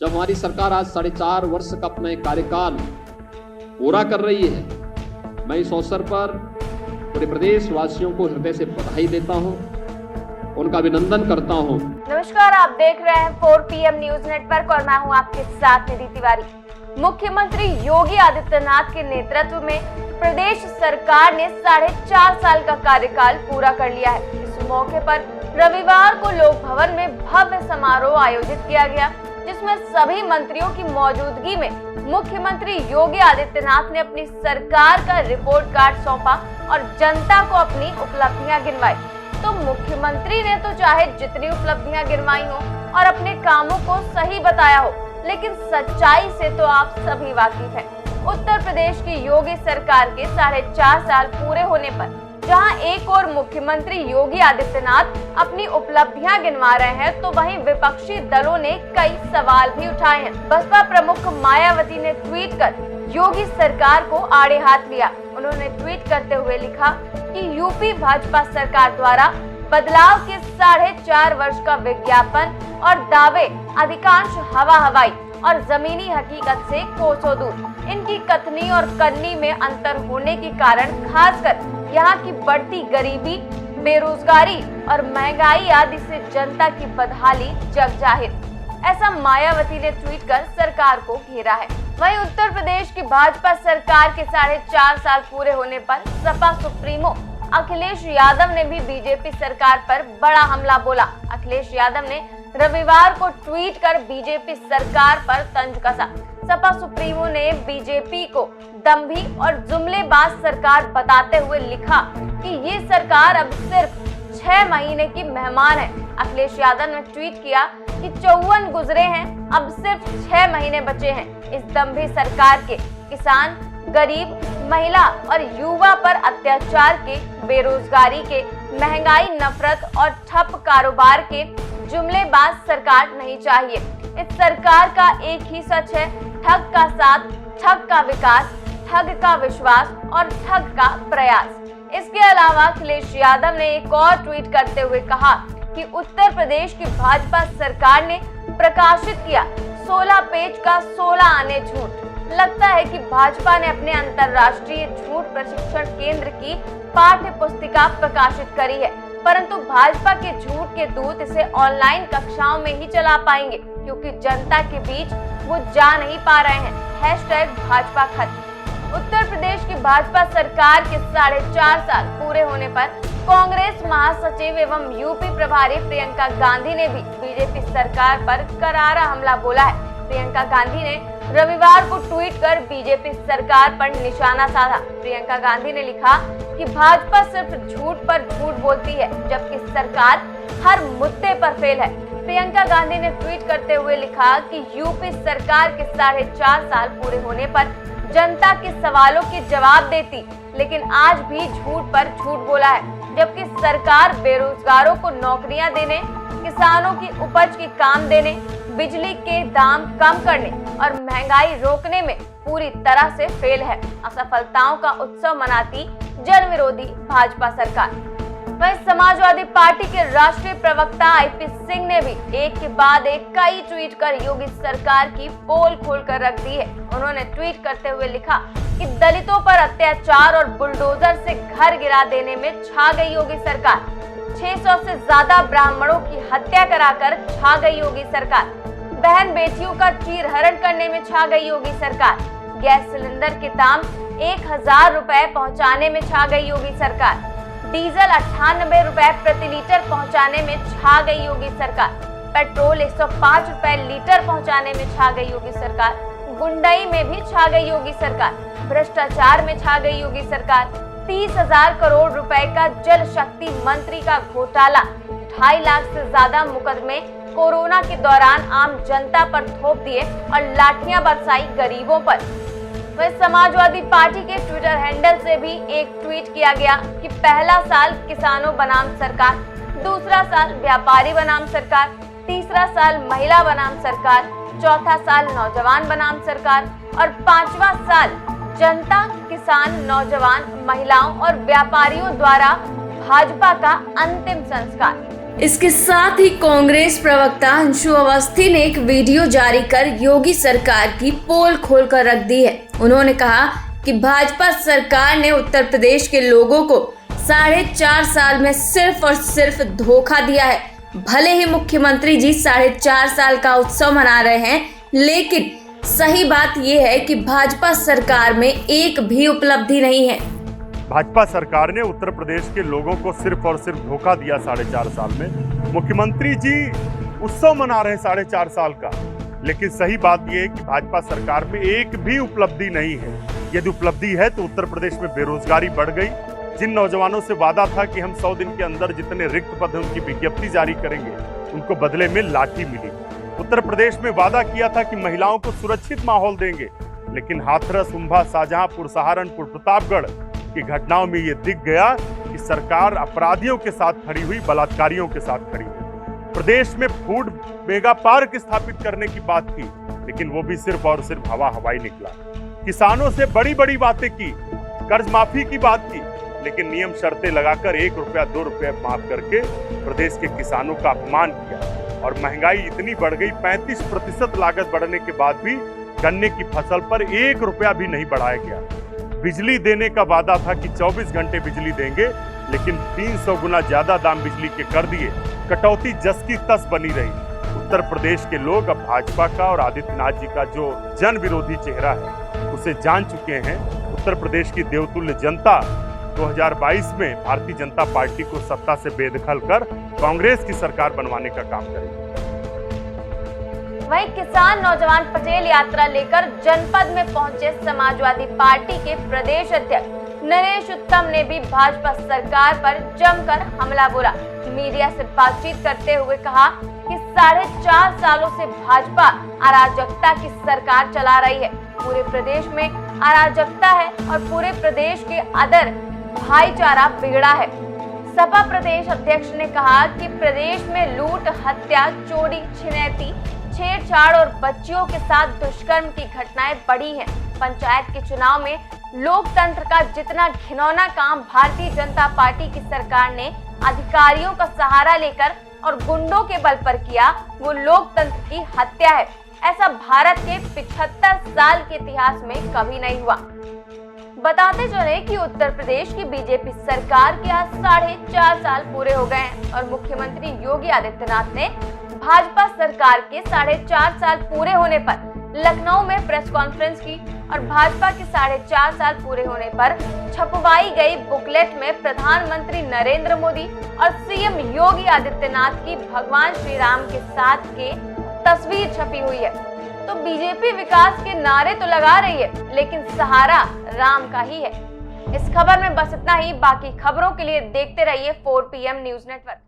जब हमारी सरकार आज 4.5 वर्ष का अपना कार्यकाल पूरा कर रही है, मैं इस अवसर पर पूरे प्रदेश वासियों को हृदय से बधाई देता हूं, उनका अभिनंदन करता हूं। नमस्कार, आप देख रहे हैं 4 PM न्यूज नेटवर्क और मैं हूं आपके साथ निधि तिवारी। मुख्यमंत्री योगी आदित्यनाथ के नेतृत्व में प्रदेश सरकार ने 4.5 साल का कार्यकाल पूरा कर लिया है। इस मौके पर रविवार को लोक भवन में भव्य समारोह आयोजित किया गया, जिसमें सभी मंत्रियों की मौजूदगी में मुख्यमंत्री योगी आदित्यनाथ ने अपनी सरकार का रिपोर्ट कार्ड सौंपा और जनता को अपनी उपलब्धियां गिनवाई। तो मुख्यमंत्री ने तो चाहे जितनी उपलब्धियां गिनवाई हो और अपने कामों को सही बताया हो, लेकिन सच्चाई से तो आप सभी वाकिफ हैं। उत्तर प्रदेश की योगी सरकार के 4.5 साल पूरे होने पर जहां एक और मुख्यमंत्री योगी आदित्यनाथ अपनी उपलब्धियां गिनवा रहे हैं, तो वहीं विपक्षी दलों ने कई सवाल भी उठाए हैं। बसपा प्रमुख मायावती ने ट्वीट कर योगी सरकार को आड़े हाथ लिया। उन्होंने ट्वीट करते हुए लिखा कि यूपी भाजपा सरकार द्वारा बदलाव के 4.5 वर्ष का विज्ञापन और दावे अधिकांश हवा हवाई और जमीनी हकीकत से कोसों दूर। इनकी कथनी और करनी में अंतर होने के कारण खासकर यहाँ की बढ़ती गरीबी, बेरोजगारी और महंगाई आदि से जनता की बदहाली जग जाहिर। ऐसा मायावती ने ट्वीट कर सरकार को घेरा है। वहीं उत्तर प्रदेश की भाजपा सरकार के 4.5 साल पूरे होने पर सपा सुप्रीमो अखिलेश यादव ने भी बीजेपी सरकार पर बड़ा हमला बोला। अखिलेश यादव ने रविवार को ट्वीट कर बीजेपी सरकार पर तंज कसा। सपा सुप्रीमो ने बीजेपी को दंभी और जुमलेबाज सरकार बताते हुए लिखा कि ये सरकार अब सिर्फ 6 महीने की मेहमान है। अखिलेश यादव ने ट्वीट किया कि 54 गुजरे हैं, अब सिर्फ 6 महीने बचे हैं। इस दंभी सरकार के किसान, गरीब, महिला और युवा पर अत्याचार के, बेरोजगारी के, महंगाई, नफरत और ठप कारोबार के जुमलेबाज सरकार नहीं चाहिए। इस सरकार का एक ही सच है, ठग का साथ, ठग का विकास, ठग का विश्वास और ठग का प्रयास। इसके अलावा अखिलेश यादव ने एक और ट्वीट करते हुए कहा कि उत्तर प्रदेश की भाजपा सरकार ने प्रकाशित किया 16 पेज का 16 आने झूठ। लगता है कि भाजपा ने अपने अंतर्राष्ट्रीय झूठ प्रशिक्षण केंद्र की पाठ्य पुस्तिका प्रकाशित करी है, परंतु भाजपा के झूठ के दूत इसे ऑनलाइन कक्षाओं में ही चला पाएंगे, क्योंकि जनता के बीच वो जा नहीं पा रहे हैं। #भाजपा खत्म। उत्तर प्रदेश की भाजपा सरकार के 4.5 साल पूरे होने पर कांग्रेस महासचिव एवं यूपी प्रभारी प्रियंका गांधी ने भी बीजेपी सरकार पर करारा हमला बोला है। प्रियंका गांधी ने रविवार को ट्वीट कर बीजेपी सरकार पर निशाना साधा। प्रियंका गांधी ने लिखा कि भाजपा सिर्फ झूठ पर झूठ बोलती है, जबकि सरकार हर मुद्दे पर फेल है। प्रियंका गांधी ने ट्वीट करते हुए लिखा कि यूपी सरकार के 4.5 साल पूरे होने पर जनता के सवालों के जवाब देती, लेकिन आज भी झूठ पर झूठ बोला है, जबकि सरकार बेरोजगारों को नौकरियां देने, किसानों की उपज के काम देने, बिजली के दाम कम करने और महंगाई रोकने में पूरी तरह से फेल है। असफलताओं का उत्सव मनाती जन विरोधी भाजपा सरकार। वहीं समाजवादी पार्टी के राष्ट्रीय प्रवक्ता IP सिंह ने भी एक के बाद एक कई ट्वीट कर योगी सरकार की पोल खोल कर रख दी है। उन्होंने ट्वीट करते हुए लिखा कि दलितों पर अत्याचार और बुलडोजर से घर गिरा देने में छा गई योगी सरकार। 600 से ज्यादा ब्राह्मणों की हत्या कराकर छा गई योगी सरकार। बहन बेटियों का चीरहरण करने में छा गई योगी सरकार। गैस सिलेंडर के दाम 1000 रुपए पहुँचाने में छा गई योगी सरकार। डीजल 98 रुपए प्रति लीटर पहुंचाने में छा गई योगी सरकार। पेट्रोल 105 रुपए लीटर पहुंचाने में छा गई योगी सरकार। गुंडाई में भी छा गई योगी सरकार। भ्रष्टाचार में छा गई योगी सरकार। 30,000 करोड़ रुपए का जल शक्ति मंत्री का घोटाला, 2.5 लाख से ज्यादा मुकदमे कोरोना के दौरान आम जनता पर थोप दिए और लाठियां बरसाई गरीबों पर। वहीं समाजवादी पार्टी के ट्विटर हैंडल से भी एक ट्वीट किया गया कि पहला साल किसानों बनाम सरकार, दूसरा साल व्यापारी बनाम सरकार, तीसरा साल महिला बनाम सरकार, चौथा साल नौजवान बनाम सरकार और 5वां साल जनता, किसान, नौजवान, महिलाओं और व्यापारियों द्वारा भाजपा का अंतिम संस्कार। इसके साथ ही कांग्रेस प्रवक्ता अंशु अवस्थी ने एक वीडियो जारी कर योगी सरकार की पोल खोल कर रख दी है। उन्होंने कहा कि भाजपा सरकार ने उत्तर प्रदेश के लोगों को 4.5 साल में सिर्फ और सिर्फ धोखा दिया है। भले ही मुख्यमंत्री जी 4.5 साल का उत्सव मना रहे हैं, लेकिन सही बात यह है कि भाजपा सरकार में एक भी उपलब्धि नहीं है। भाजपा सरकार ने उत्तर प्रदेश के लोगों को सिर्फ और सिर्फ धोखा दिया 4.5 साल में। मुख्यमंत्री जी उत्सव मना रहे हैं 4.5 साल का, लेकिन सही बात यह है कि भाजपा सरकार में एक भी उपलब्धि नहीं है। यदि उपलब्धि है तो उत्तर प्रदेश में बेरोजगारी बढ़ गई। जिन नौजवानों से वादा था कि हम 100 दिन के अंदर जितने रिक्त पद हैं उनकी विज्ञप्ति जारी करेंगे, उनको बदले में लाठी मिली। उत्तर प्रदेश में वादा किया था कि महिलाओं को सुरक्षित माहौल देंगे, लेकिन हाथरस, उम्भा, शाहजहांपुर, सहारनपुर, प्रतापगढ़ की घटनाओं में ये दिख गया कि सरकार अपराधियों के साथ खड़ी हुई, बलात्कारियों के साथ खड़ी हुई। प्रदेश में फूड मेगा पार्क स्थापित करने की बात की, लेकिन वो भी सिर्फ और सिर्फ हवाई निकला। किसानों से बड़ी बड़ी बातें की, कर्ज माफी की बात की, लेकिन नियम शर्तें लगाकर 1 रुपया 2 रुपया माफ करके प्रदेश के किसानों का अपमान किया। और महंगाई इतनी बढ़ गई, 35% लागत बढ़ने के बाद भी गन्ने की फसल पर 1 रुपया भी नहीं बढ़ाया गया। बिजली देने का वादा था कि 24 घंटे बिजली देंगे, लेकिन 300 गुना ज्यादा दाम बिजली के कर दिए। कटौती जस की तस बनी रही। उत्तर प्रदेश के लोग अब भाजपा का और आदित्यनाथ जी का जो जन विरोधी चेहरा है उसे जान चुके हैं। उत्तर प्रदेश की देवतुल्य जनता 2022 में भारतीय जनता पार्टी को सत्ता से बेदखल कर कांग्रेस की सरकार बनवाने का काम करेगी। वहीं किसान नौजवान पटेल यात्रा लेकर जनपद में पहुंचे समाजवादी पार्टी के प्रदेश अध्यक्ष नरेश उत्तम ने भी भाजपा सरकार पर जमकर हमला बोला। मीडिया से बातचीत करते हुए कहा कि 4.5 सालों से भाजपा अराजकता की सरकार चला रही है। पूरे प्रदेश में अराजकता है और पूरे प्रदेश के अंदर भाईचारा बिगड़ा है। सपा प्रदेश अध्यक्ष ने कहा कि प्रदेश में लूट, हत्या, चोरी, छिनैती, छेड़छाड़ और बच्चियों के साथ दुष्कर्म की घटनाएं बढ़ी हैं। पंचायत के चुनाव में लोकतंत्र का जितना घिनौना काम भारतीय जनता पार्टी की सरकार ने अधिकारियों का सहारा लेकर और गुंडों के बल पर किया, वो लोकतंत्र की हत्या है। ऐसा भारत के 75 साल के इतिहास में कभी नहीं हुआ। बताते चले कि उत्तर प्रदेश की बीजेपी सरकार के आज 4.5 साल पूरे हो गए हैं और मुख्यमंत्री योगी आदित्यनाथ ने भाजपा सरकार के 4.5 साल पूरे होने पर लखनऊ में प्रेस कॉन्फ्रेंस की और भाजपा के 4.5 साल पूरे होने पर छपवाई गई बुकलेट में प्रधानमंत्री नरेंद्र मोदी और सीएम योगी आदित्यनाथ की भगवान श्री राम के साथ के तस्वीर छपी हुई है। तो बीजेपी विकास के नारे तो लगा रही है, लेकिन सहारा राम का ही है। इस खबर में बस इतना ही। बाकी खबरों के लिए देखते रहिए 4 PM न्यूज नेटवर्क।